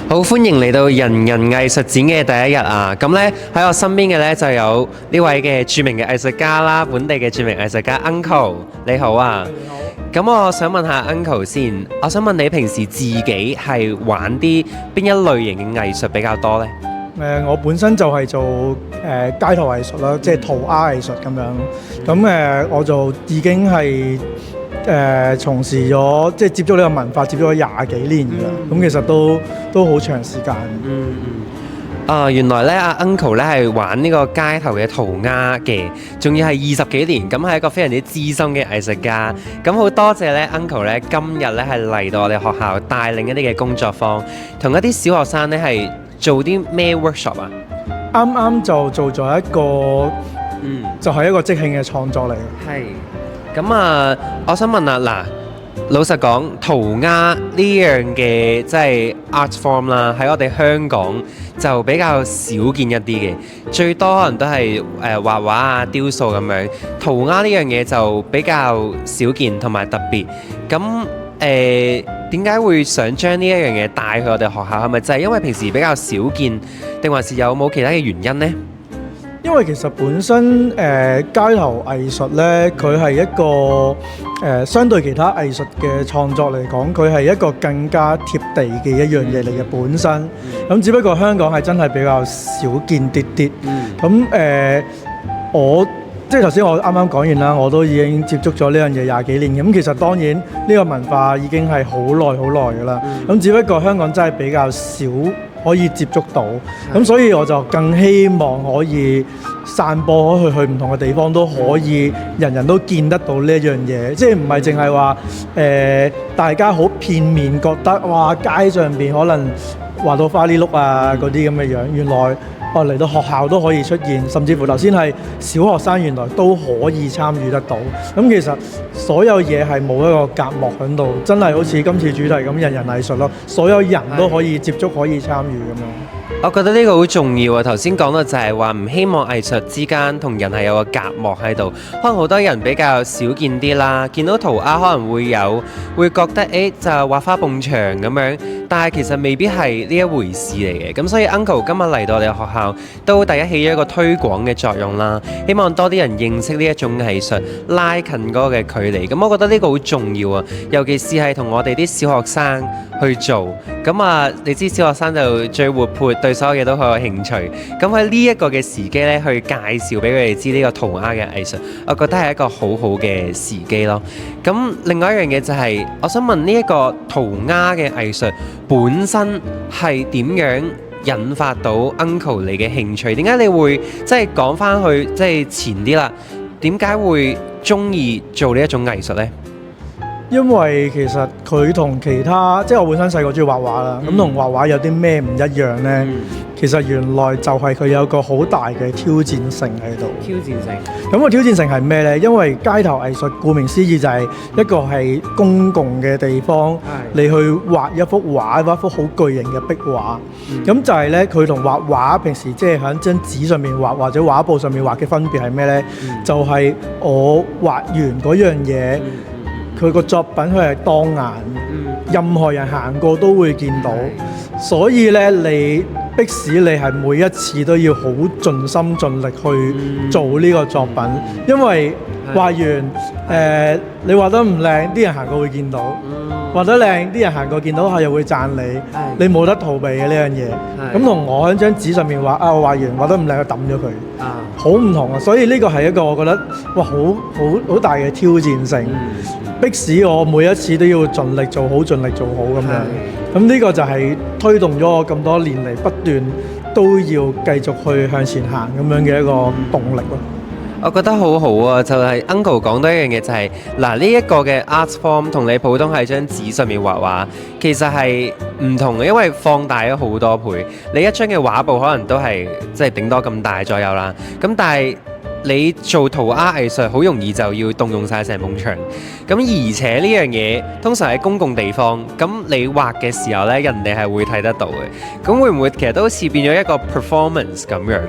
好歡迎嚟到人人藝術展嘅第一日啊！咁咧喺我身邊嘅咧就有呢位嘅著名嘅藝術家啦，本地嘅著名藝術家 Uncle，你好啊！咁我想問下 Uncle 先，我想問你平時自己係玩啲邊一類型嘅藝術比較多呢？我本身就係做街頭藝術啦，即係塗鴉藝術咁樣。咁我就已經係從事咗，即係接觸呢個文化，接觸咗廿幾年㗎啦。咁其實都好長時間。原來咧阿 Uncle 咧係玩呢個街頭嘅塗鴉嘅，仲要係20幾年，咁係一個非常之資深嘅藝術家。咁好多謝咧 Uncle 咧今日咧係嚟到我哋學校帶領一啲嘅工作坊，同一啲小學生咧係做啲咩 workshop 啊？啱啱就做咗一個，就係一個即興嘅創作嚟嘅。係。咁啊，我想問啊，嗱。老實講，塗鴉呢樣嘅即係 art form 啦，喺我哋香港就比較少見一啲嘅，最多可能都係畫畫啊、雕塑咁樣。塗鴉呢樣嘢就比較少見同埋特別。咁點解會想將呢一樣嘢帶去我哋學校？係咪就係因為平時比較少見，定還是有冇其他嘅原因呢？因為其實本身街頭藝術咧，佢係一個相對其他藝術嘅創作嚟講，佢係一個更加貼地嘅一樣嘢嚟嘅本身。咁只不過香港係真係比較少見啲啲。咁我即係頭先我啱啱講完啦，我都已經接觸咗呢樣嘢廿幾年。咁其實當然呢個文化已經係好耐㗎啦。咁只不過香港真係比較少可以接觸到，咁所以我就更希望可以散播去唔同嘅地方，都可以人人都見得到呢一樣嘢，即係唔係淨係話大家好片面覺得哇街上邊可能畫到花哩碌啊嗰啲咁嘅樣，原來嚟到學校都可以出現，甚至乎頭先係小學生原來都可以參與得到。咁其實所有嘢係冇一個隔膜喺度，真係好似今次主題咁人人藝術咯，所有人都可以接觸，可以參與咁樣。我覺得呢個好重要啊！頭先講到就係話唔希望藝術之間同人係有個隔膜喺度，可能好多人比較少見啲啦，見到塗鴉可能會覺得就係畫花蹦牆咁樣，但係其實未必係呢一回事嚟嘅。咁所以 Uncle 今日嚟到我哋學校，都第一起咗一個推廣嘅作用啦，希望多啲人認識呢一種藝術，拉近嗰個嘅距離。咁我覺得呢個好重要啊，尤其是係同我哋啲小學生去做。咁啊，你知小學生就最活潑，對所有嘢都好有興趣。咁喺呢一個嘅時機咧，去介紹俾佢哋知呢個塗鴉嘅藝術，我覺得係一個好好嘅時機咯。咁另外一樣嘢就係，我想問呢一個塗鴉嘅藝術本身係點樣引發到 Uncle 你嘅興趣？點解你會即係講翻去即係前啲啦？點解會中意做呢一種藝術呢？因為其實佢同其他，即係我本身細個中意畫畫啦，咁同畫畫有啲咩唔一樣呢？其實原來就係佢有個好大嘅挑戰性喺度。挑戰性。咁個挑戰性係咩呢？因為街頭藝術顧名思義就係一個係公共嘅地方，你去畫一幅畫，一幅好巨型嘅壁畫。咁就係呢，佢同畫畫平時即係喺張紙上面畫或者畫布上面畫嘅分別係咩呢？就係我畫完嗰樣嘢。佢個作品佢係當眼，任何人行過都會見到，所以咧你迫使你係每一次都要好盡心盡力去做呢個作品，因為畫完你畫得唔靚，啲人行過會見到；畫得靚，啲人行過見到係又會讚你，你冇得逃避嘅呢樣嘢。咁同我喺張紙上面畫我畫完畫得唔靚，就抌咗佢，好唔同啊！所以呢個係一個我覺得哇好大嘅挑戰性。迫使我每一次都要盡力做好，盡力做好咁樣。咁呢個就係推動咗我咁多年嚟不斷都要繼續去向前行咁樣嘅一個動力咯。我覺得好好啊，就係 Uncle 講多一樣嘢，就係嗱呢一個嘅 art form 同你普通喺張紙上面畫畫，其實係唔同嘅，因為放大咗好多倍。你一張嘅畫布可能都係即係頂多咁大左右啦，咁但係你做塗鴉藝術好容易就要動用晒成埲牆，咁而且呢樣嘢通常喺公共地方，咁你畫嘅時候呢，人哋係會睇得到嘅，咁會唔會其實都好似變咗一個 performance 咁樣？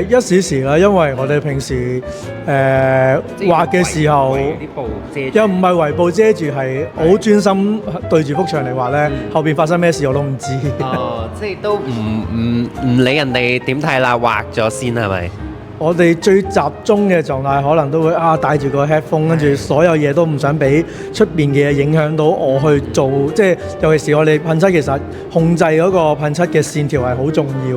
一時時啦，因為我哋平時畫嘅時候，又唔係圍布遮住，係好專心對住幅牆嚟畫咧。後邊發生咩事我都唔知。哦，即係都唔理人哋點睇啦，畫咗先係咪？我哋最集中嘅狀態，可能都會戴住個 headphone，跟住所有嘢都唔想俾出邊嘅嘢影響到我去做，即係尤其是我哋噴漆，其實控制嗰個噴漆嘅線條係好重要，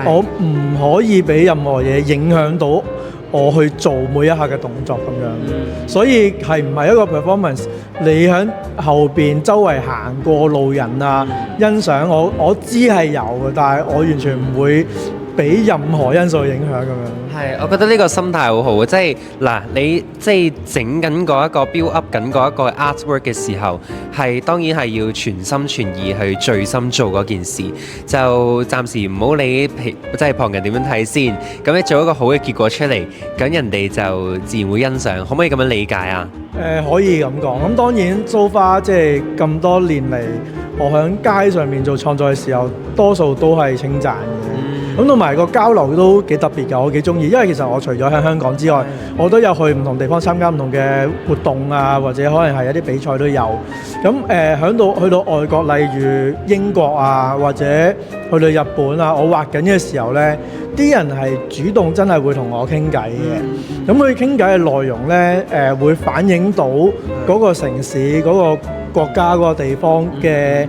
我唔可以俾任何嘢影響到我去做每一下嘅動作咁樣，所以係唔係一個 performance？你喺後邊周圍行過路人啊，欣賞我知係有嘅，但係我完全唔會俾任何因素影響咁樣。係，我覺得呢個心態好好啊！即係嗱，你即係整緊嗰一個 build up 緊嗰一個 artwork 嘅時候，係當然係要全心全意去醉心做嗰件事，就暫時唔好理即係旁人點樣睇先。咁你做一個好嘅結果出嚟，咁人哋就自然會欣賞。可唔可以咁樣理解啊？可以咁講。咁當然 so far 即係咁多年嚟，我喺街上面做創作嘅時候，多數都係稱讚嘅。咁同埋個交流都幾特別㗎，我幾中意。因為其實我除咗喺香港之外，我都有去唔同地方參加唔同嘅活動啊，或者可能係一啲比賽都有。咁去到外國，例如英國啊，或者去到日本啊，我畫緊嘅時候呢，啲人係主動真係會同我傾偈嘅。咁佢傾偈嘅內容呢，會反映到嗰個城市、嗰個國家、嗰個地方嘅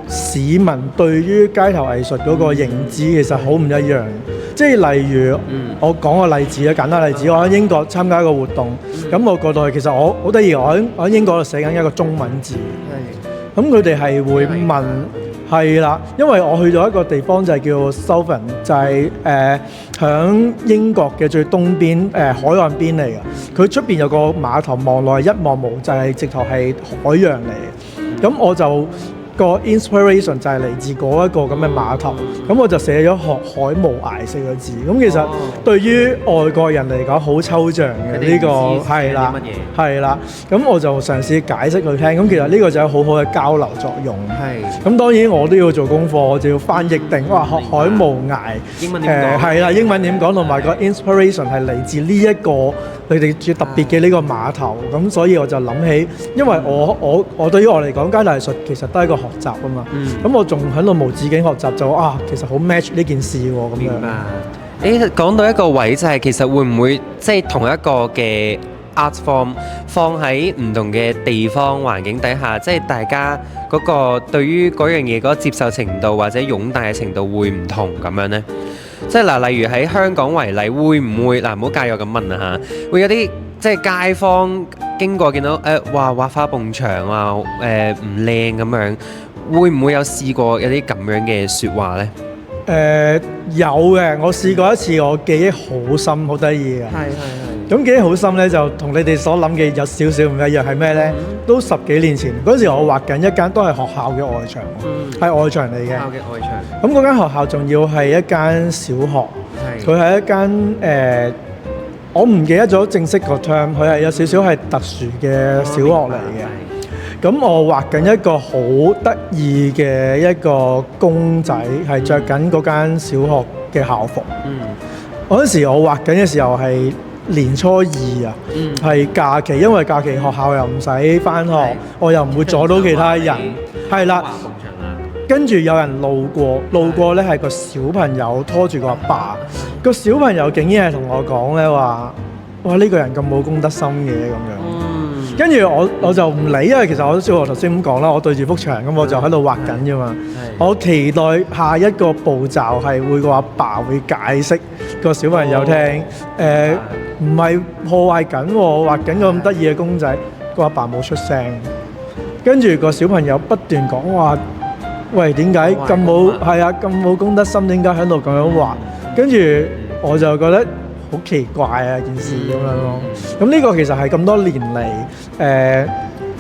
市民對於街頭藝術嗰個認知其實好唔一樣，即係例如我講個例子啊，簡單例子，我喺英國參加一個活動，咁我過到去其實我好得意，我喺英國度寫緊一個中文字，咁佢哋係會問，係啦，因為我去到一個地方就係叫 Southern， 就係響英國嘅最東邊海岸邊嚟嘅，佢出邊有個碼頭，望落去一望無際，直頭係海洋嚟嘅，咁我就個 inspiration 就係嚟自嗰一個咁嘅碼頭，咁我就寫咗學海無涯4個字。咁其實對於外國人嚟講好抽象嘅呢個係啦，係啦。咁我就嘗試解釋佢聽。咁其實呢個就有好好嘅交流作用。係。咁當然我都要做功課，我就要翻譯定哇學海無涯。英文點講？係啦，英文點講？同埋個 inspiration 係嚟自呢一個你哋最特別嘅呢個碼頭。咁所以我就諗起，因為我對於我嚟講，街頭藝術其實都係一個學習啊嘛，咁我仲喺度無止境學習，就其實好 match 呢件事喎，咁樣。誒講到一個位就係其實會唔會即係同一個嘅 art form 放喺唔同嘅地方環境底下，即係大家嗰個對於嗰樣嘢嗰個接受程度或者擁戴嘅程度會唔同咁樣呢？即係嗱，例如喺香港為例，會唔會嗱唔好介意我咁問啊嚇，會有啲即係街坊經過見到畫花埲牆啊唔靚咁樣，會唔會有試過有啲咁樣嘅説話呢？有嘅，我試過一次，我記憶好深，好得意嘅。係。咁記憶好深咧，就同你哋所諗嘅有少少唔一樣，係咩咧？都10幾年前嗰時，我畫緊一間都係學校嘅外牆，係外牆嚟嘅。學校嘅外牆。咁嗰間學校仲要係一間小學，佢係一間我唔記得咗正式個 term， 佢係有少少係特殊嘅小學嚟嘅。咁我畫緊一個好得意嘅一個公仔，係着緊嗰間小學嘅校服。嗰陣時我畫緊嘅時候係年初2啊，係假期，因為假期學校又唔使返學，我又唔會阻到其他人。係啦，跟住有人路過咧係個小朋友拖住個阿爸，個小朋友竟然係同我講咧話：哇呢個人咁冇公德心嘅咁樣。跟住我就唔理，因為其實我都知我頭先咁講啦，我對住幅牆咁，我就喺度畫緊啫嘛。我期待下一個步驟係會個阿爸會解釋個小朋友聽，唔係破壞緊我畫緊個咁得意嘅公仔，個阿爸冇出聲。跟住個小朋友不斷講話：喂，點解咁冇公德心？點解喺度咁樣畫？跟住我就覺得好奇怪啊件事咁樣咯。咁呢個其實係咁多年嚟，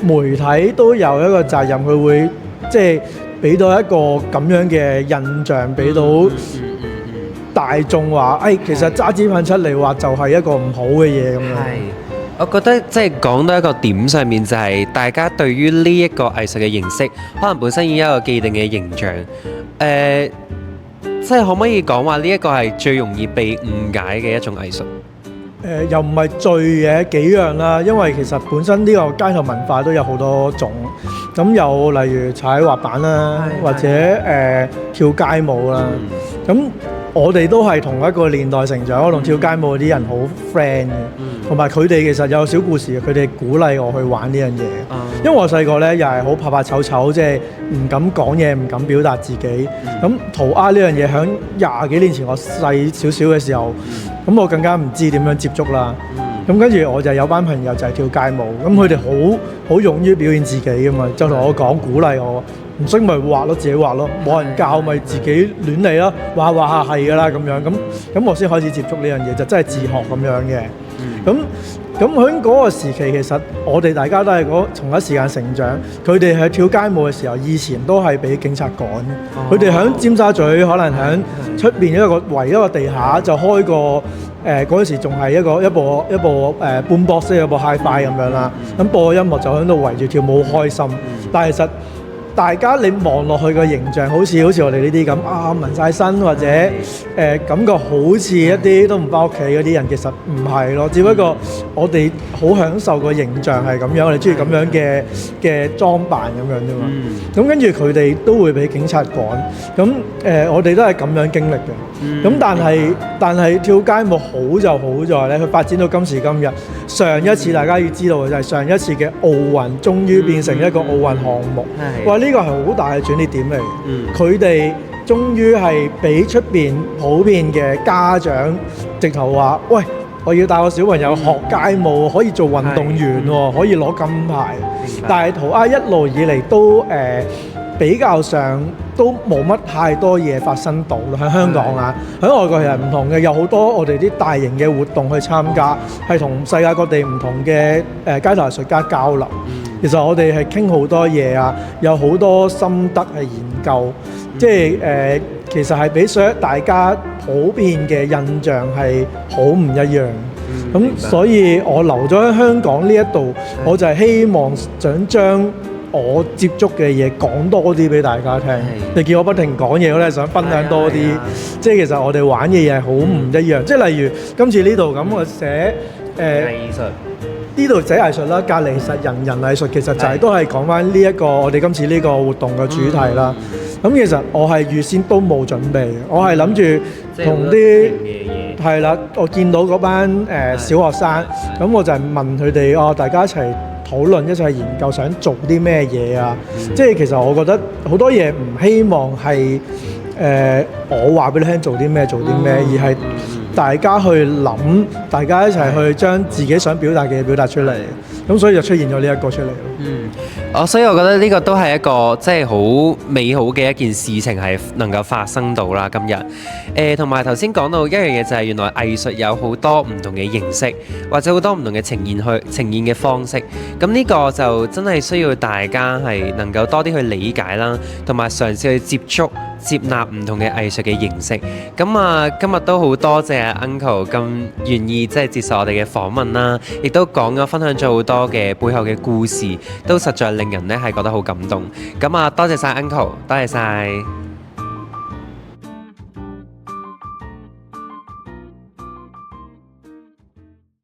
媒體都有一個責任，佢會即係俾到一個咁樣嘅印象，俾到大眾話，其實揸支噴出嚟畫就係一個唔好嘅嘢咁樣。我覺得即係講到一個點上面，就係大家對於呢一個藝術嘅認識，可能本身已經有一個既定嘅形象。即係可唔可以講話呢一個係最容易被誤解嘅一種藝術？又唔係最嘅幾樣啦，因為其實本身呢個街頭文化都有好多種，咁有例如踩滑板啦，或者跳街舞啦，咁我哋都係同一個年代成長，我同跳街舞嗰啲人好 friend 嘅，同埋佢哋其實有小故事嘅，佢哋鼓勵我去玩呢樣嘢，因為我細個咧又係好怕怕醜醜，即係唔敢講嘢，唔敢表達自己。咁塗鴉呢樣嘢喺20幾年前我細少少嘅時候，咁我更加唔知點樣接觸啦。咁跟住我就有班朋友就係跳街舞，咁佢哋好勇於表現自己㗎嘛，就同我講鼓勵我，唔識咪畫咯，自己畫咯，冇人教咪自己亂嚟咯，畫下係㗎啦咁樣，咁我先開始接觸呢樣嘢，就真係自學咁樣嘅。咁喺嗰個時期，其實我哋大家都係同一時間成長。佢哋喺跳街舞嘅時候，以前都係俾警察趕。佢哋喺尖沙咀，可能喺出邊圍一個地下就開個嗰陣時仲係一部半box 一部 hi-fi 咁樣啦。咁播音樂就喺度圍住跳舞好開心。但係其實大家你望落去個形象，好似我哋呢啲咁紋晒身，或者感覺好似一啲都唔返屋企嗰啲人，其實唔係咯。只不過我哋好享受個形象係咁樣，我哋中意咁樣嘅裝扮咁樣啫嘛。咁跟住佢哋都會俾警察趕。咁我哋都係咁樣經歷嘅。咁但係跳街舞好就好在咧，佢發展到今時今日。上一次大家要知道嘅就係上一次嘅奧運，終於變成一個奧運項目。哇！呢個係好大嘅轉捩點嚟。佢哋終於係俾出邊普遍嘅家長直頭話：喂，我要帶個小朋友學街舞，可以做運動員喎，可以攞金牌。但係塗鴉一路以嚟都比較上都冇乜太多嘢發生到喺香港啊。喺外國其實唔同嘅，有好多我哋啲大型嘅活動去參加，係同世界各地唔同嘅街頭藝術家交流。其實我哋係傾好多嘢啊，有好多心得係研究，即係其實係比大家普遍嘅印象係好唔一樣。咁所以我留咗喺香港呢一度，我就係希望想將我接觸嘅嘢講多啲俾大家聽。你見我不停講嘢，我咧想分享多啲。即係其實我哋玩嘅嘢係好唔一樣。即係例如今次呢度咁，我寫藝術。呢度寫藝術啦，隔離實人藝術，其實就係都係講翻呢一個我哋今次呢個活動嘅主題啦。咁其實我係預先都冇準備，我係諗住同啲係啦，我見到嗰班小學生，咁我就係問佢哋大家一齊討論，一齊研究想做啲咩嘢啊。即係其實我覺得好多嘢唔希望係我話俾你聽做啲咩，而係大家去諗，大家一齊去將自己想表達嘅嘢表達出嚟，咁所以就出現咗呢一個出嚟咯。所以我覺得呢個都係一個即係好美好嘅一件事情，係能夠發生到啦今日。同埋頭先講到一樣嘢就係原來藝術有好多唔同嘅形式，或者好多唔同嘅呈現嘅方式。咁呢個就真係需要大家係能夠多啲去理解啦，同埋嘗試去接納唔同嘅藝術嘅形式。咁今日都好多謝 Uncle 咁願意即係接受我哋嘅訪問啦，亦都分享咗好多嘅背後嘅故事，都實在令人咧係覺得好感動。多謝晒 Uncle，多謝晒。